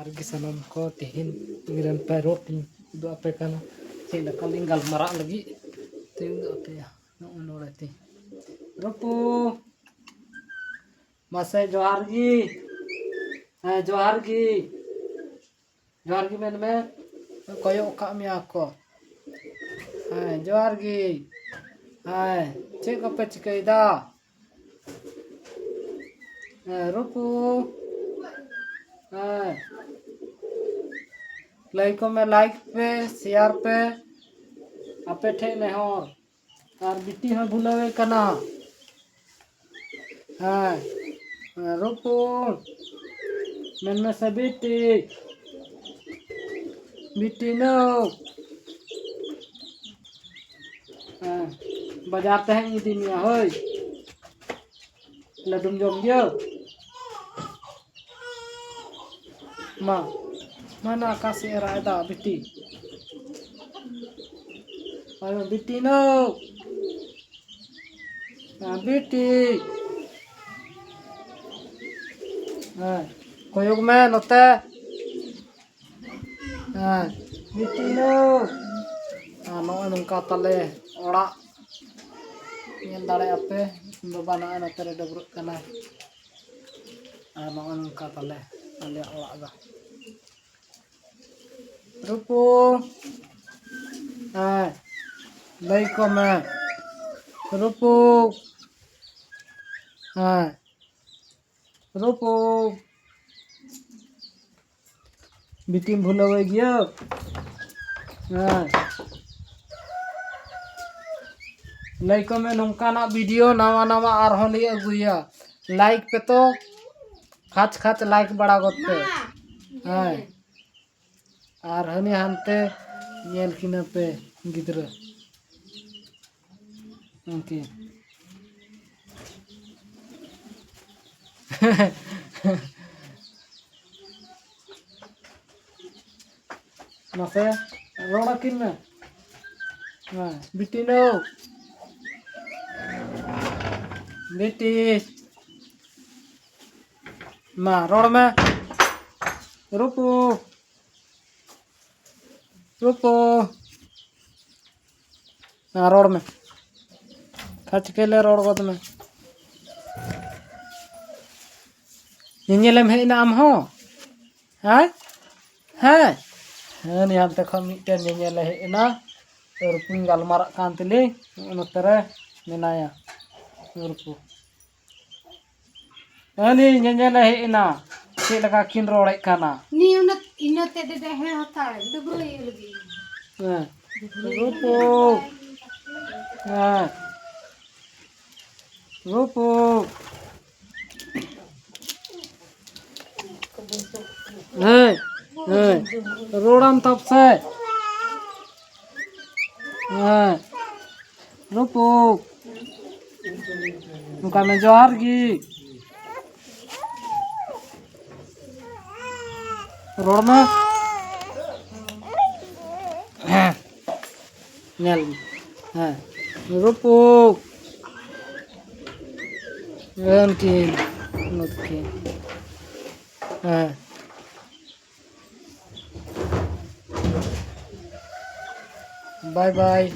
ᱟᱨᱜᱮ ᱥᱟᱱᱟᱢ ᱠᱚ ᱛᱮᱦᱮᱧ ᱤᱧᱨᱮᱱ ᱯᱮᱨᱚᱴ ᱤᱧ ᱩᱫᱩᱜ ᱟᱯᱮ ᱠᱟᱱᱟ ᱪᱮᱫ ᱞᱮᱠᱟ ᱞᱤᱧ ᱜᱟᱞᱢᱟᱨᱟᱜ ᱞᱟᱹᱜᱤᱫ ᱛᱮ ᱩᱫᱩᱜ ᱟᱯᱮᱭᱟ ᱱᱚᱜᱼᱚᱭ ᱱᱚᱰᱮ ᱛᱮ ᱨᱩᱯᱩ ᱢᱟᱥᱮ ᱡᱚᱦᱟᱨ ᱜᱮ ᱦᱮᱸ ᱡᱚᱦᱟᱨ ᱜᱮ ᱢᱮᱱ ᱢᱮ ᱠᱚᱭᱚᱜ ᱠᱟᱜ ᱢᱮᱭᱟ ᱠᱚ ᱦᱮᱸ ᱡᱚᱦᱟᱨ ᱜᱮ ᱦᱮᱸ ᱪᱮᱫ ᱠᱚᱯᱮ ᱪᱤᱠᱟᱹᱭᱮᱫᱟ ᱨᱩᱯᱩ ᱦᱮᱸ ᱞᱟᱹᱭ ᱠᱚᱢᱮ ᱞᱟइक पे शेयर पे ᱟᱯᱮ ᱴᱷᱮᱡ ᱱᱮᱦᱚᱨ ᱟᱨ ᱵᱤᱴᱤ ᱦᱚᱸ ᱵᱷᱩᱞᱟᱹᱣᱮ ᱠᱟᱱᱟ ᱦᱮᱸ ᱨᱩᱯᱩ ᱢᱮᱱ ᱢᱮᱥᱮ बिटी नो बाजार तेहन इदी मिया होय लडुम जम गयो मा mana kasih रायदा बिटी ayo बिटी नो बिटी koyog me note बिटी नो नॉय नंका तले ओड़ा ñel dare ape baba na note re dobruk kana nॉय नंका तले ale oड़ा da rupu lay ko me rupu rupu बिटी भूलवे गया लाइक में नौकाना वीडियो नवा नवा आरहली अगुया लाइक पे तो खाच खाच लाइक बड़ा गोते आर हनी हानते नेल किना पे गिद्र ओके नसे रोड़ा किन में बिटी नो बेटी मा रोड में रुपू रोड में खच के ले रोड गोद में हेना आम हो नी हानते खन मिटन हेना रुपू गलमारा कान तिली नोतरे मेनाया रुपू नी हेना चेद लगा किन रोड़े काना नी इनते दे हे हताड़ डबरो लगी रुपू रुपू रोड़म तब से रुपू उनका में जोहार की रोड में रुपू बाय बाय।